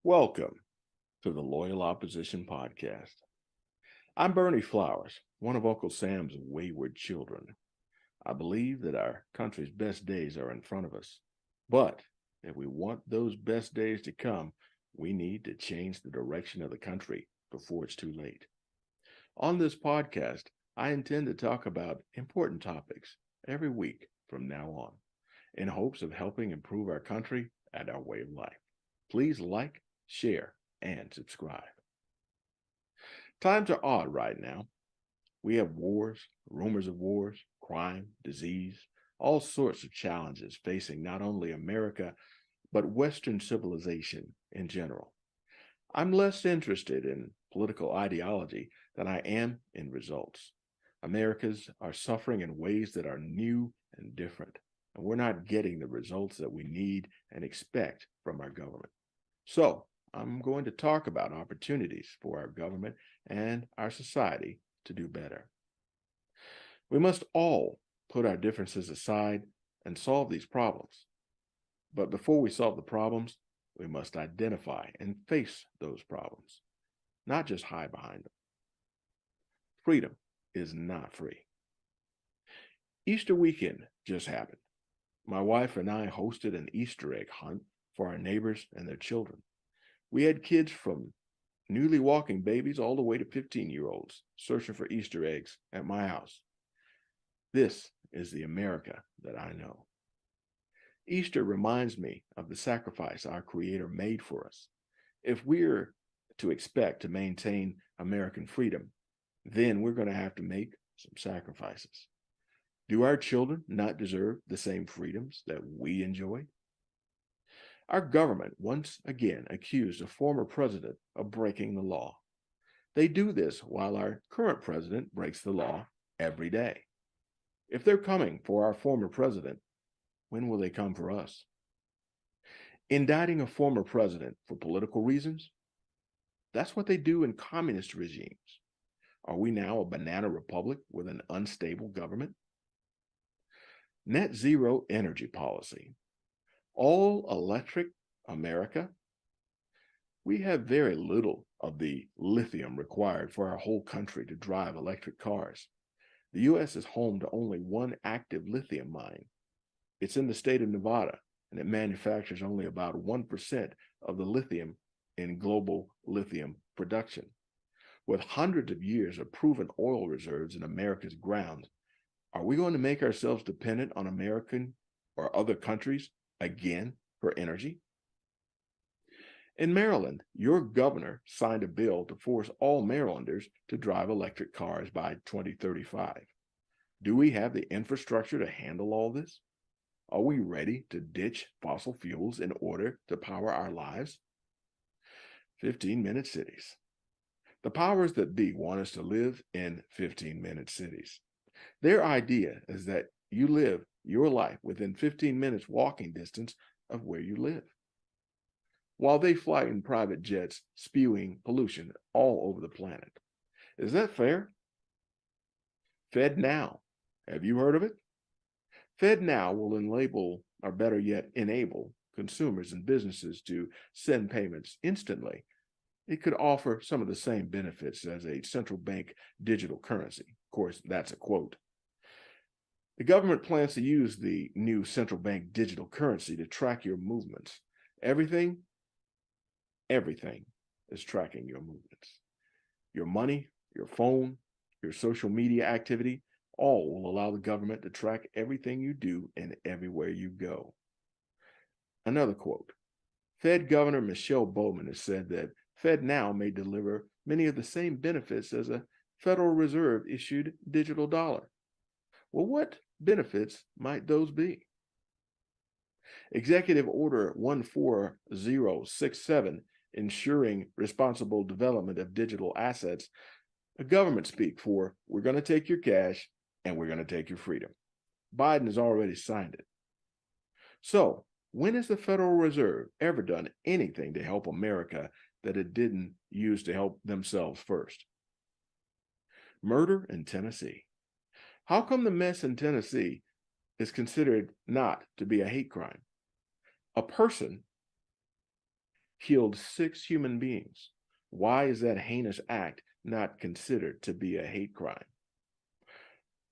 Welcome to the Loyal Opposition Podcast. I'm Berney Flowers, one of Uncle Sam's wayward children. I believe that our country's best days are in front of us. But if we want those best days to come, we need to change the direction of the country before it's too late. On this podcast, I intend to talk about important topics every week from now on, in hopes of helping improve our country and our way of life. Please like, share, and subscribe. Times are odd right now. We have wars, rumors of wars, crime, disease, all sorts of challenges facing not only America, but Western civilization in general. I'm less interested in political ideology than I am in results. Americans are suffering in ways that are new and different, and we're not getting the results that we need and expect from our government. So, I'm going to talk about opportunities for our government and our society to do better. We must all put our differences aside and solve these problems. But before we solve the problems, we must identify and face those problems, not just hide behind them. Freedom is not free. Easter weekend just happened. My wife and I hosted an Easter egg hunt for our neighbors and their children. We had kids from newly walking babies all the way to 15-year-olds searching for Easter eggs at my house. This is the America that I know. Easter reminds me of the sacrifice our Creator made for us. If we're to expect to maintain American freedom, then we're going to have to make some sacrifices. Do our children not deserve the same freedoms that we enjoy? Our government once again accused a former president of breaking the law. They do this while our current president breaks the law every day. If they're coming for our former president, when will they come for us? Indicting a former president for political reasons? That's what they do in communist regimes. Are we now a banana republic with an unstable government? Net zero energy policy. All electric America? We have very little of the lithium required for our whole country to drive electric cars. The U.S. is home to only one active lithium mine. It's in the state of Nevada, and it manufactures only about 1% of the lithium in global lithium production. With hundreds of years of proven oil reserves in America's ground, are we going to make ourselves dependent on American or other countries again for energy? In Maryland, your governor signed a bill to force all Marylanders to drive electric cars by 2035. Do we have the infrastructure to handle all this? Are we ready to ditch fossil fuels in order to power our lives? 15-minute cities. The powers that be want us to live in 15-minute cities. Their idea is that you live your life within 15 minutes walking distance of where you live, while they fly in private jets spewing pollution all over the planet. Is that fair? FedNow. Have you heard of it? FedNow will enable consumers and businesses to send payments instantly. It could offer some of the same benefits as a central bank digital currency. Of course, that's a quote. The government plans to use the new central bank digital currency to track your movements. Everything is tracking your movements. Your money, your phone, your social media activity, all will allow the government to track everything you do and everywhere you go. Another quote. Fed Governor Michelle Bowman has said that FedNow may deliver many of the same benefits as a Federal Reserve issued digital dollar. Well, what benefits might those be? Executive Order 14067, ensuring responsible development of digital assets, a government speak for we're going to take your cash and we're going to take your freedom. Biden has already signed it. So, when has the Federal Reserve ever done anything to help America that it didn't use to help themselves first? Murder in Tennessee. How come the mess in Tennessee is considered not to be a hate crime? A person killed 6 human beings. Why is that heinous act not considered to be a hate crime?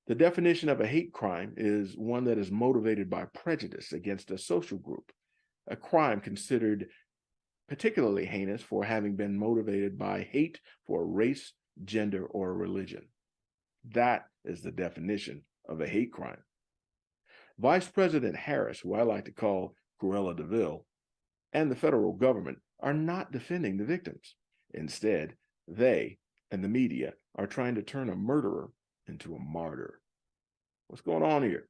The definition of a hate crime is one that is motivated by prejudice against a social group, a crime considered particularly heinous for having been motivated by hate for a race, gender, or religion. That is the definition of a hate crime. Vice President Harris, who I like to call Cruella de Vil, and the federal government are not defending the victims. Instead, they and the media are trying to turn a murderer into a martyr. What's going on here?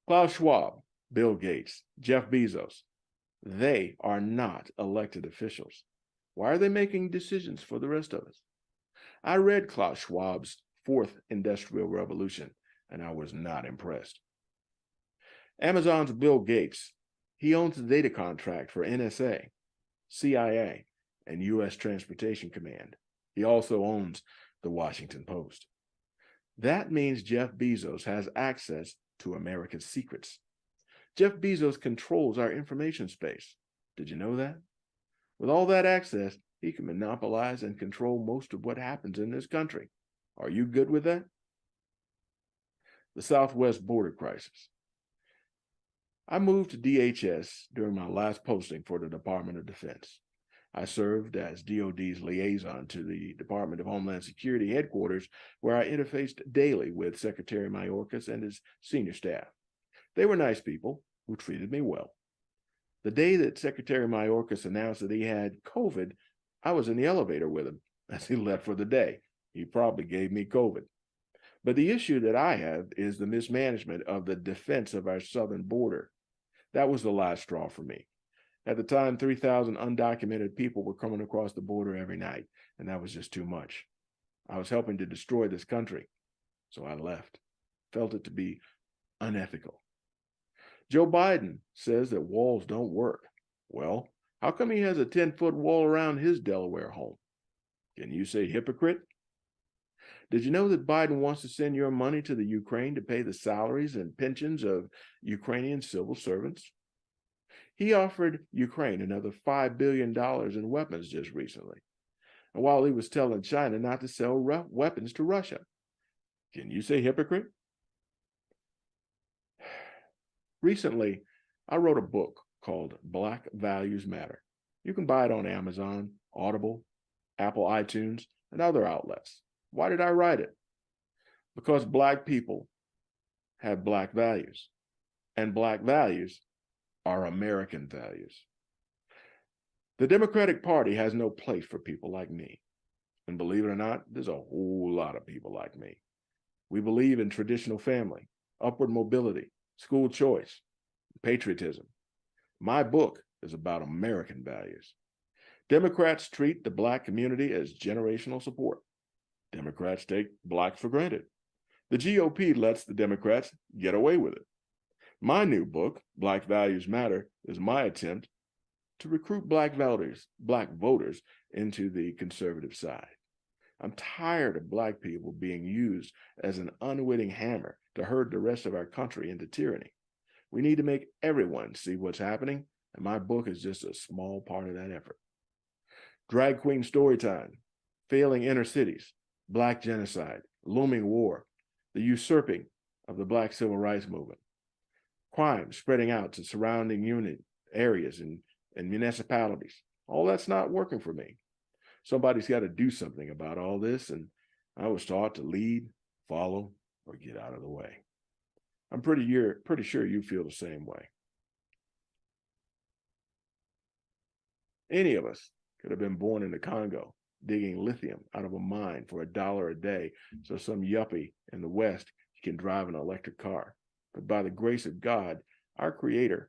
Klaus Schwab, Bill Gates, Jeff Bezos, they are not elected officials. Why are they making decisions for the rest of us? I read Klaus Schwab's Fourth Industrial Revolution, and I was not impressed. Amazon's Bill Gates, he owns the data contract for NSA, CIA, and U.S. Transportation Command. He also owns the Washington Post. That means Jeff Bezos has access to America's secrets. Jeff Bezos controls our information space. Did you know that? With all that access, he can monopolize and control most of what happens in this country. Are you good with that? The Southwest border crisis. I moved to DHS during my last posting for the Department of Defense. I served as DOD's liaison to the Department of Homeland Security headquarters, where I interfaced daily with Secretary Mayorkas and his senior staff. They were nice people who treated me well. The day that Secretary Mayorkas announced that he had COVID, I was in the elevator with him as he left for the day. He probably gave me COVID. But the issue that I have is the mismanagement of the defense of our southern border. That was the last straw for me. At the time, 3,000 undocumented people were coming across the border every night, and that was just too much. I was helping to destroy this country, so I left. Felt it to be unethical. Joe Biden says that walls don't work. Well, how come he has a 10-foot wall around his Delaware home? Can you say hypocrite? Did you know that Biden wants to send your money to the Ukraine to pay the salaries and pensions of Ukrainian civil servants? He offered Ukraine another $5 billion in weapons just recently, and while he was telling China not to sell weapons to Russia. Can you say hypocrite? Recently, I wrote a book called Black Values Matter. You can buy it on Amazon, Audible, Apple iTunes, and other outlets. Why did I write it? Because Black people have Black values, and Black values are American values. The Democratic Party has no place for people like me. And believe it or not, there's a whole lot of people like me. We believe in traditional family, upward mobility, school choice, patriotism. My book is about American values. Democrats treat the Black community as generational support. Democrats take Blacks for granted. The GOP lets the Democrats get away with it. My new book, Black Values Matter, is my attempt to recruit Black voters into the conservative side. I'm tired of Black people being used as an unwitting hammer to herd the rest of our country into tyranny. We need to make everyone see what's happening, and my book is just a small part of that effort. Drag queen story time, failing inner cities, Black genocide, looming war, the usurping of the Black civil rights movement, crime spreading out to surrounding unit areas and municipalities. All that's not working for me. Somebody's got to do something about all this, and I was taught to lead, follow, or get out of the way. I'm pretty sure you feel the same way. Any of us could have been born in the Congo, digging lithium out of a mine for $1 a day, so some yuppie in the West can drive an electric car. But by the grace of God, our Creator,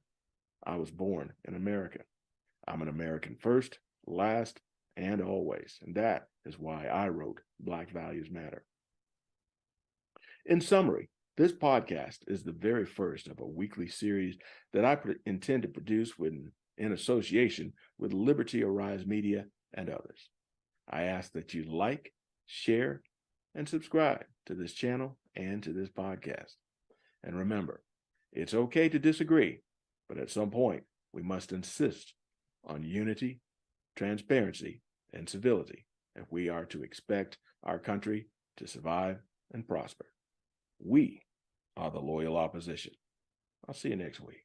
I was born in America. I'm an American first, last, and always. And that is why I wrote Black Values Matter. In summary, this podcast is the very first of a weekly series that I intend to produce in association with Liberty Arise Media and others. I ask that you like, share, and subscribe to this channel and to this podcast. And remember, it's okay to disagree, but at some point, we must insist on unity, transparency, and civility if we are to expect our country to survive and prosper. We are the loyal opposition. I'll see you next week.